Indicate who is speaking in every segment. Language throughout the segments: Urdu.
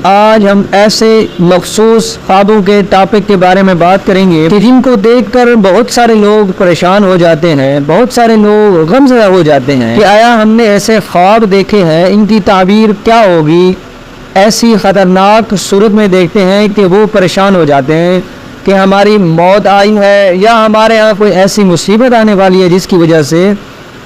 Speaker 1: آج ہم ایسے مخصوص خوابوں کے ٹاپک کے بارے میں بات کریں گے کہ جن کو دیکھ کر بہت سارے لوگ پریشان ہو جاتے ہیں، بہت سارے لوگ غمزدہ ہو جاتے ہیں کہ آیا ہم نے ایسے خواب دیکھے ہیں، ان کی تعبیر کیا ہوگی۔ ایسی خطرناک صورت میں دیکھتے ہیں کہ وہ پریشان ہو جاتے ہیں کہ ہماری موت آئی ہے یا ہمارے ہاں کوئی ایسی مصیبت آنے والی ہے جس کی وجہ سے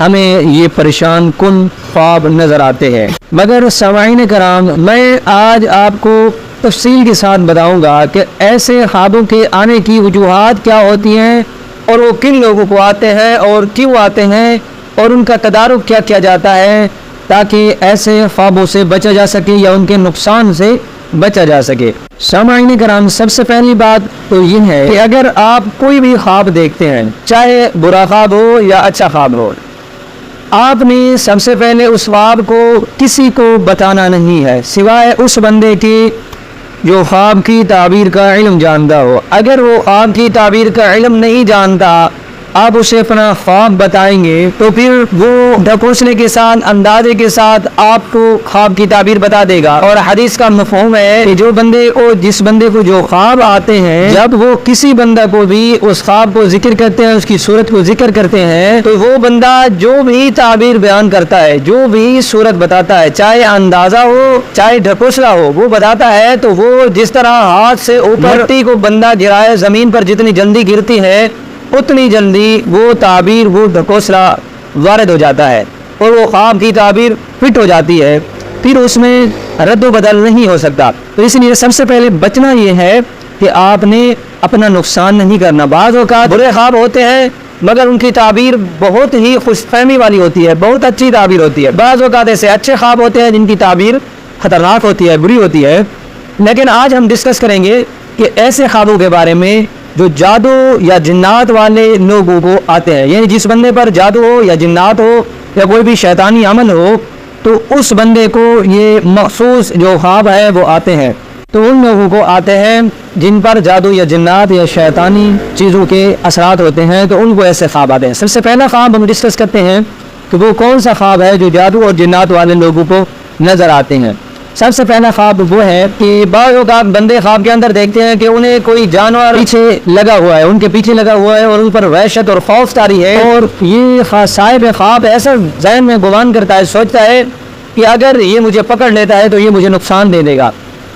Speaker 1: ہمیں یہ پریشان کن خواب نظر آتے ہیں۔ مگر سامعین کرام، میں آج آپ کو تفصیل کے ساتھ بتاؤں گا کہ ایسے خوابوں کے آنے کی وجوہات کیا ہوتی ہیں اور وہ کن لوگوں کو آتے ہیں اور کیوں آتے ہیں اور ان کا تدارک کیا کیا جاتا ہے تاکہ ایسے خوابوں سے بچا جا سکے یا ان کے نقصان سے بچا جا سکے۔ سامعین کرام، سب سے پہلی بات تو یہ ہے کہ اگر آپ کوئی بھی خواب دیکھتے ہیں، چاہے برا خواب ہو یا اچھا خواب ہو، آپ نے سب سے پہلے اس خواب کو کسی کو بتانا نہیں ہے سوائے اس بندے کی جو خواب کی تعبیر کا علم جانتا ہو۔ اگر وہ خواب کی تعبیر کا علم نہیں جانتا، آپ اسے اپنا خواب بتائیں گے تو پھر وہ ڈھکوسلے کے ساتھ، اندازے کے ساتھ آپ کو خواب کی تعبیر بتا دے گا۔ اور حدیث کا مفہوم ہے کہ جس بندے کو جو خواب آتے ہیں، جب وہ کسی بندہ کو بھی اس خواب کو ذکر کرتے ہیں، اس کی صورت کو ذکر کرتے ہیں، تو وہ بندہ جو بھی تعبیر بیان کرتا ہے، جو بھی صورت بتاتا ہے، چاہے اندازہ ہو چاہے ڈھکوسلا ہو، وہ بتاتا ہے تو وہ جس طرح ہاتھ سے اوپر مٹی کو بندہ گرائے، زمین پر جتنی جلدی گرتی ہے اتنی جلدی وہ تعبیر، وہ ڈھکوسلا وارد ہو جاتا ہے اور وہ خواب کی تعبیر فٹ ہو جاتی ہے، پھر اس میں رد و بدل نہیں ہو سکتا۔ تو اس لیے سب سے پہلے بچنا یہ ہے کہ آپ نے اپنا نقصان نہیں کرنا۔ بعض اوقات برے خواب ہوتے ہیں مگر ان کی تعبیر بہت ہی خوش فہمی والی ہوتی ہے، بہت اچھی تعبیر ہوتی ہے۔ بعض اوقات ایسے اچھے خواب ہوتے ہیں جن کی تعبیر خطرناک ہوتی ہے، بری ہوتی ہے۔ لیکن آج ہم ڈسکس کریں گے کہ ایسے خوابوں کے بارے میں جو جادو یا جنات والے لوگوں کو آتے ہیں، یعنی جس بندے پر جادو ہو یا جنات ہو یا کوئی بھی شیطانی عمل ہو تو اس بندے کو یہ مخصوص جو خواب ہے وہ آتے ہیں۔ تو ان لوگوں کو آتے ہیں جن پر جادو یا جنات یا شیطانی چیزوں کے اثرات ہوتے ہیں، تو ان کو ایسے خواب آتے ہیں۔ سب سے پہلا خواب ہم ڈسکس کرتے ہیں کہ وہ کون سا خواب ہے جو جادو اور جنات والے لوگوں کو نظر آتے ہیں۔ سب سے پہلا خواب وہ ہے کہ بعض اوقات بندے خواب کے اندر دیکھتے ہیں کہ انہیں کوئی جانور پیچھے لگا ہوا ہے، ان کے پیچھے لگا ہوا ہے اور ان پر وحشت اور خوف طاری ہے، اور یہ صاحب خواب ایسا ذہن میں گمان کرتا ہے، سوچتا ہے کہ اگر یہ مجھے پکڑ لیتا ہے تو یہ مجھے نقصان دے دے گا۔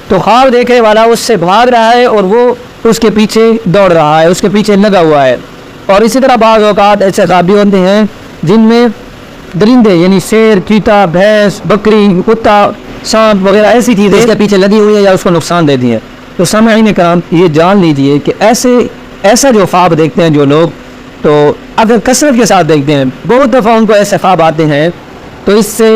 Speaker 1: تو خواب دیکھنے والا اس سے بھاگ رہا ہے اور وہ اس کے پیچھے دوڑ رہا ہے، اس کے پیچھے لگا ہوا ہے۔ اور اسی طرح بعض اوقات ایسے خواب بھی ہوتے ہیں جن میں درندے یعنی شیر، چیتا، بھینس، بکری، کتا، سانپ وغیرہ ایسی چیزیں اس کے پیچھے لگی ہوئی ہے یا اس کو نقصان دے دی ہے۔ تو سامعین کرام، یہ جان لیجئے کہ ایسا جو خواب دیکھتے ہیں جو لوگ، تو اگر کثرت کے ساتھ دیکھتے ہیں، بہت دفعہ ان کو ایسے خواب آتے ہیں، تو اس سے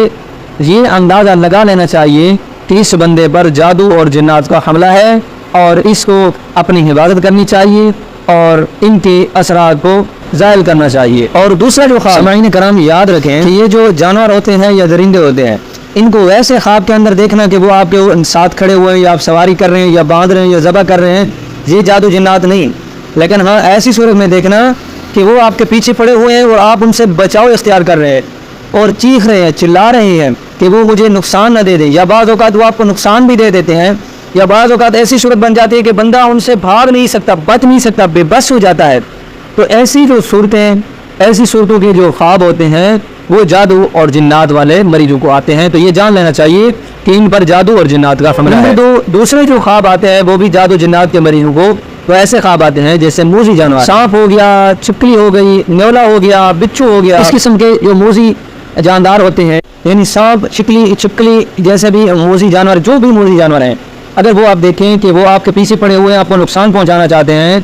Speaker 1: یہ اندازہ لگا لینا چاہیے کہ اس بندے پر جادو اور جنات کا حملہ ہے اور اس کو اپنی حفاظت کرنی چاہیے اور ان کے اثرات کو زائل کرنا چاہیے۔ اور دوسرا جو خواب، سامعین کرام یاد رکھیں کہ یہ جو جانور ہوتے ہیں یا درندے ہوتے ہیں، ان کو ویسے خواب کے اندر دیکھنا کہ وہ آپ کے ساتھ کھڑے ہوئے ہیں یا آپ سواری کر رہے ہیں یا باندھ رہے ہیں یا ذبح کر رہے ہیں، یہ جادو جنات نہیں۔ لیکن ہاں ایسی صورت میں دیکھنا کہ وہ آپ کے پیچھے پڑے ہوئے ہیں اور آپ ان سے بچاؤ اختیار کر رہے ہیں اور چیخ رہے ہیں، چلا رہے ہیں کہ وہ مجھے نقصان نہ دے دیں، یا بعض اوقات وہ آپ کو نقصان بھی دے دیتے ہیں، یا بعض اوقات ایسی صورت بن جاتی ہے کہ بندہ ان سے بھاگ نہیں سکتا، بچ نہیں سکتا، بے بس ہو جاتا ہے۔ تو ایسی جو صورتیں، ایسی صورتوں کے جو خواب ہوتے ہیں وہ جادو اور جنات والے مریضوں کو آتے ہیں۔ تو یہ جان لینا چاہیے کہ ان پر جادو اور جنات کا حملہ ہے۔ دوسرے جو خواب آتے ہیں وہ بھی جادو جنات کے مریضوں کو، تو ایسے خواب آتے ہیں جیسے موذی جانور، سانپ ہو گیا، چھپکلی ہو گئی، نیولا ہو گیا، بچھو ہو گیا، اس قسم کے جو موذی جاندار ہوتے ہیں، یعنی سانپ، چھپکلی جیسے بھی موذی جانور، جو بھی موذی جانور ہیں، اگر وہ آپ دیکھیں کہ وہ آپ کے پیچھے پڑے ہوئے ہیں، آپ کو نقصان پہنچانا چاہتے ہیں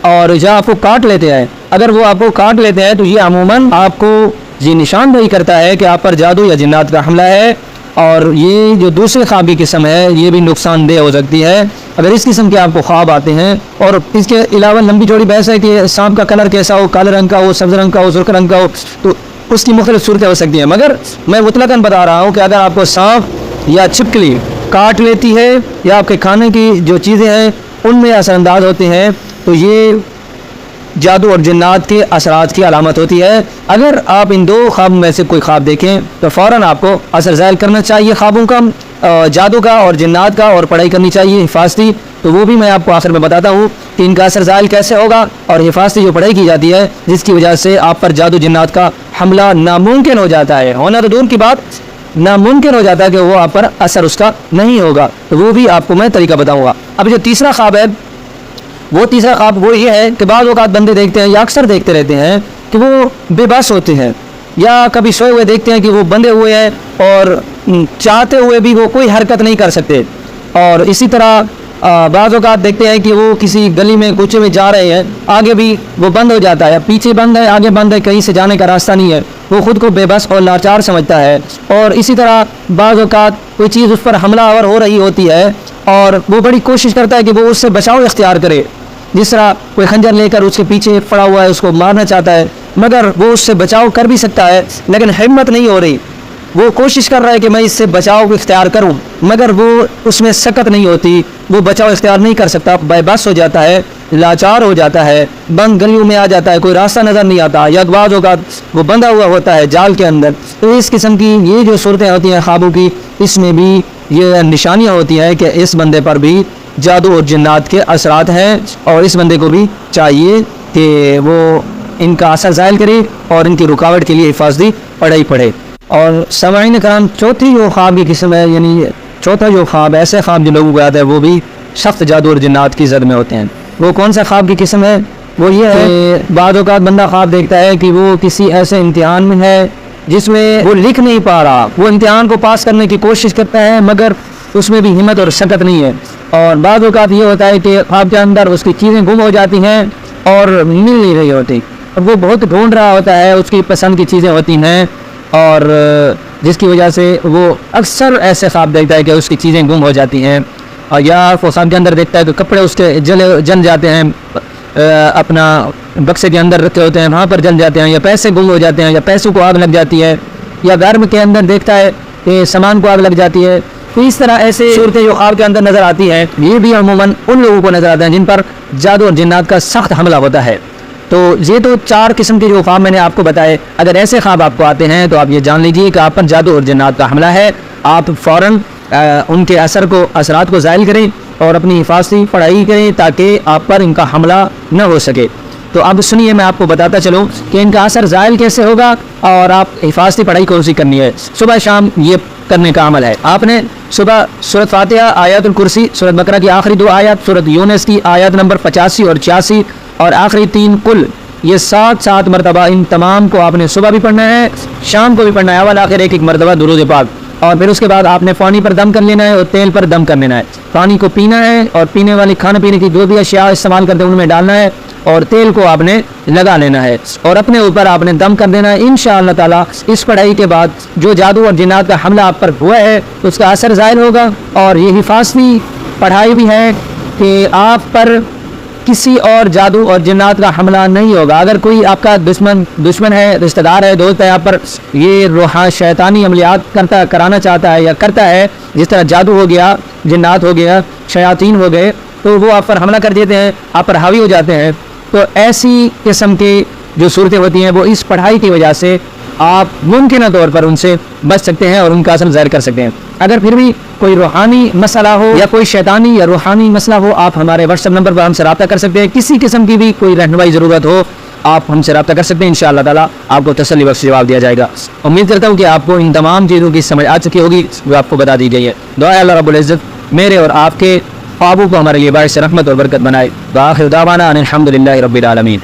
Speaker 1: اور یا آپ کو کاٹ لیتے ہیں، اگر وہ آپ کو کاٹ لیتے ہیں تو یہ عموماً آپ کو یہ نشاندہی کرتا ہے کہ آپ پر جادو یا جنات کا حملہ ہے، اور یہ جو دوسرے خواب کی قسم ہے یہ بھی نقصان دہ ہو سکتی ہے اگر اس قسم کے آپ کو خواب آتے ہیں۔ اور اس کے علاوہ لمبی چوڑی بحث ہے کہ سانپ کا کلر کیسا ہو، کالے رنگ کا ہو، سبز رنگ کا ہو، سرخ رنگ کا ہو، تو اس کی مختلف صورتیں ہو سکتی ہیں، مگر میں مطلقاً بتا رہا ہوں کہ اگر آپ کو سانپ یا چھپکلی کاٹ لیتی ہے یا آپ کے کھانے کی جو چیزیں ہیں ان میں اثر انداز ہوتے ہیں تو یہ جادو اور جنات کے اثرات کی علامت ہوتی ہے۔ اگر آپ ان دو خواب میں سے کوئی خواب دیکھیں تو فوراً آپ کو اثر ظاہر کرنا چاہیے خوابوں کا، جادو کا اور جنات کا اور پڑھائی کرنی چاہیے حفاظتی، تو وہ بھی میں آپ کو آخر میں بتاتا ہوں کہ ان کا اثر زائل کیسے ہوگا، اور حفاظتی جو پڑھائی کی جاتی ہے جس کی وجہ سے آپ پر جادو جنات کا حملہ ناممکن ہو جاتا ہے، ہونا تو دور کی بات ناممکن ہو جاتا ہے کہ وہ آپ پر اثر اس کا نہیں ہوگا، تو وہ بھی آپ کو میں طریقہ بتاؤں گا۔ اب جو تیسرا خواب ہے، وہ تیسرا خواب وہ یہ ہے کہ بعض اوقات بندے دیکھتے ہیں یا اکثر دیکھتے رہتے ہیں کہ وہ بے بس ہوتے ہیں، یا کبھی سوئے ہوئے دیکھتے ہیں کہ وہ بندھے ہوئے ہیں اور چاہتے ہوئے بھی وہ کوئی حرکت نہیں کر سکتے، اور اسی طرح بعض اوقات دیکھتے ہیں کہ وہ کسی گلی میں کوچے میں جا رہے ہیں، آگے بھی وہ بند ہو جاتا ہے، پیچھے بند ہے آگے بند ہے، کہیں سے جانے کا راستہ نہیں ہے، وہ خود کو بے بس اور لاچار سمجھتا ہے، اور اسی طرح بعض اوقات کوئی چیز اس پر حملہ آور ہو رہی ہوتی ہے اور وہ بڑی کوشش کرتا ہے کہ وہ اس سے بچاؤ اختیار کرے، جس طرح کوئی خنجر لے کر اس کے پیچھے پڑا ہوا ہے اس کو مارنا چاہتا ہے، مگر وہ اس سے بچاؤ کر بھی سکتا ہے لیکن ہمت نہیں ہو رہی، وہ کوشش کر رہا ہے کہ میں اس سے بچاؤ کو اختیار کروں، مگر وہ اس میں سکت نہیں ہوتی، وہ بچاؤ اختیار نہیں کر سکتا، بے بس ہو جاتا ہے، لاچار ہو جاتا ہے، بند گلیوں میں آ جاتا ہے، کوئی راستہ نظر نہیں آتا، یا بعض اوقات وہ بندھا ہوا ہوتا ہے جال کے اندر۔ تو اس قسم کی یہ جو صورتیں ہوتی ہیں خوابوں کی، اس میں بھی یہ نشانیاں ہوتی ہیں کہ اس بندے پر بھی جادو اور جنات کے اثرات ہیں، اور اس بندے کو بھی چاہیے کہ وہ ان کا اثر زائل کرے اور ان کی رکاوٹ کے لیے حفاظتی پڑھائی پڑھے۔ اور سامعین کرام، چوتھی جو خواب کی قسم ہے، یعنی چوتھا جو خواب، ایسے خواب جو لوگوں کو آتا ہے وہ بھی سخت جادو اور جنات کی زد میں ہوتے ہیں۔ وہ کون سا خواب کی قسم ہے؟ وہ یہ ہے کہ بعض اوقات بندہ خواب دیکھتا ہے کہ وہ کسی ایسے امتحان میں ہے جس میں وہ لکھ نہیں پا رہا، وہ امتحان کو پاس کرنے کی کوشش کرتا ہے مگر اس میں بھی ہمت اور سکت نہیں ہے، اور بعض اوقات یہ ہوتا ہے کہ خواب کے اندر اس کی چیزیں گم ہو جاتی ہیں اور مل نہیں رہی ہوتی، اور وہ بہت ڈھونڈ رہا ہوتا ہے، اس کی پسند کی چیزیں ہوتی ہیں، اور جس کی وجہ سے وہ اکثر ایسے خواب دیکھتا ہے کہ اس کی چیزیں گم ہو جاتی ہیں، اور یا وہ خواب کے اندر دیکھتا ہے کہ کپڑے اس کے جل جاتے ہیں، اپنا بکسے کے اندر رکھے ہوتے ہیں وہاں پر جل جاتے ہیں، یا پیسے گم ہو جاتے ہیں، یا پیسوں کو آگ لگ جاتی ہے، یا گھر کے اندر دیکھتا ہے کہ سامان کو آگ لگ جاتی ہے۔ تو اس طرح ایسے صورتیں جو خواب کے اندر نظر آتی ہیں، یہ بھی عموماً ان لوگوں کو نظر آتے ہیں جن پر جادو اور جنات کا سخت حملہ ہوتا ہے۔ تو یہ تو 4 قسم کے جو خواب میں نے آپ کو بتائے، اگر ایسے خواب آپ کو آتے ہیں تو آپ یہ جان لیجئے کہ آپ پر جادو اور جنات کا حملہ ہے، آپ فوراً ان کے اثرات کو زائل کریں اور اپنی حفاظتی پڑھائی کریں تاکہ آپ پر ان کا حملہ نہ ہو سکے۔ تو اب سنیے، میں آپ کو بتاتا چلوں کہ ان کا اثر زائل کیسے ہوگا، اور آپ حفاظتی پڑھائی کون سی کرنی ہے۔ صبح شام یہ کرنے کا عمل ہے، آپ نے صبح سورۃ فاتحہ، آیات الکرسی، سورۃ بقرہ کی آخری 2 آیات، سورۃ یونس کی آیات نمبر 85 اور 86 اور آخری 3 کل، یہ 7 مرتبہ ان تمام کو آپ نے صبح بھی پڑھنا ہے، شام کو بھی پڑھنا ہے، اول آخر ایک مرتبہ درود پاک، اور پھر اس کے بعد آپ نے پانی پر دم کر لینا ہے اور تیل پر دم کر لینا ہے۔ پانی کو پینا ہے اور پینے والی کھانے پینے کی جو بھی اشیاء استعمال کرتے ہیں ان میں ڈالنا ہے، اور تیل کو آپ نے لگا لینا ہے اور اپنے اوپر آپ نے دم کر دینا ہے۔ انشاءاللہ تعالی اس پڑھائی کے بعد جو جادو اور جنات کا حملہ آپ پر ہوا ہے اس کا اثر ظاہر ہوگا، اور یہ حفاظتی پڑھائی بھی ہے کہ آپ پر کسی اور جادو اور جنات کا حملہ نہیں ہوگا۔ اگر کوئی آپ کا دشمن ہے، رشتہ دار ہے، دوست ہے، آپ پر یہ روحانی شیطانی عملیات کرانا چاہتا ہے یا کرتا ہے، جس طرح جادو ہو گیا، جنات ہو گیا، شیاطین ہو گئے، تو وہ آپ پر حملہ کر دیتے ہیں، آپ پر حاوی ہو جاتے ہیں، تو ایسی قسم کی جو صورتیں ہوتی ہیں وہ اس پڑھائی کی وجہ سے آپ ممکنہ طور پر ان سے بچ سکتے ہیں اور ان کا اثر ظاہر کر سکتے ہیں۔ اگر پھر بھی کوئی روحانی مسئلہ ہو یا کوئی شیطانی یا روحانی مسئلہ ہو، آپ ہمارے واٹس ایپ نمبر پر ہم سے رابطہ کر سکتے ہیں۔ کسی قسم کی بھی کوئی رہنمائی ضرورت ہو، آپ ہم سے رابطہ کر سکتے ہیں، انشاءاللہ تعالیٰ آپ کو تسلی بخش جواب دیا جائے گا۔ امید کرتا ہوں کہ آپ کو ان تمام چیزوں کی سمجھ آ چکی ہوگی جو آپ کو بتا دی گئی ہے۔ دعا ہے اللہ رب العزت میرے اور آپ کے خوابوں کو ہمارے لیے باعث رحمت اور برکت بنائے۔ وآخر دعوانا ان الحمد للہ رب العالمین۔